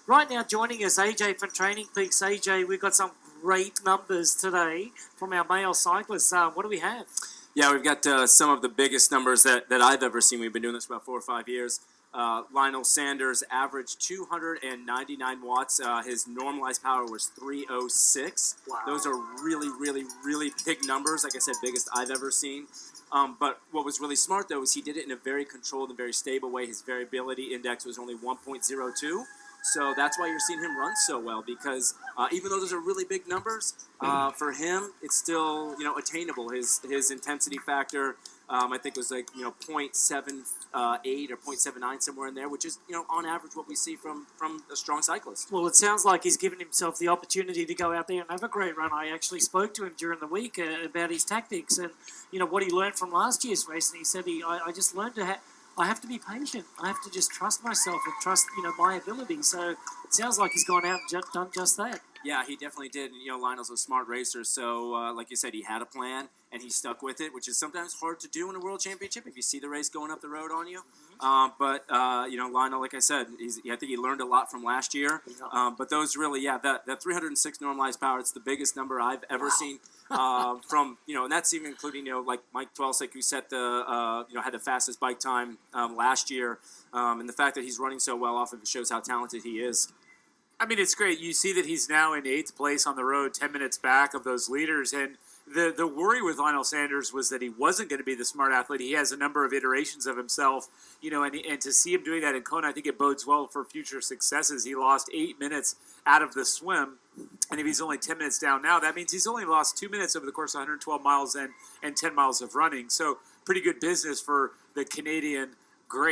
Right now, joining us, AJ from Training Peaks. AJ, we've got some great numbers today from our male cyclists. What do we have? Yeah, we've got some of the biggest numbers that I've ever seen. We've been doing this for about 4 or 5 years. Lionel Sanders averaged 299 watts. His normalized power was 306. Wow. Those are really, really, really big numbers. Like I said, biggest I've ever seen. But what was really smart, though, is he did it in a very controlled and very stable way. His variability index was only 1.02. So that's why you're seeing him run so well, because even though those are really big numbers, for him, it's still, attainable. His intensity factor, I think was like, 0.78 or 0.79, somewhere in there, which is, on average what we see from a strong cyclist. Well, it sounds like he's given himself the opportunity to go out there and have a great run. I actually spoke to him during the week about his tactics and, what he learned from last year's race. And he said, I just learned I have to be patient. I have to just trust myself and trust, my ability. So it sounds like he's gone out and done just that. Yeah, he definitely did. Lionel's a smart racer, so like you said, he had a plan, and he stuck with it, which is sometimes hard to do in a world championship if you see the race going up the road on you. But Lionel, like I said, I think he learned a lot from last year. But those really, that 306 normalized power, it's the biggest number I've ever seen. From, and that's even including, like Mike Twelsick, who set the, had the fastest bike time last year. And the fact that he's running so well off of it shows how talented he is. I mean, it's great. You see that he's now in 8th place on the road, 10 minutes back of those leaders. And the worry with Lionel Sanders was that he wasn't going to be the smart athlete. He has a number of iterations of himself, and to see him doing that in Kona, I think it bodes well for future successes. He lost 8 minutes out of the swim, and if he's only 10 minutes down now, that means he's only lost 2 minutes over the course of 112 miles and 10 miles of running. So pretty good business for the Canadian great.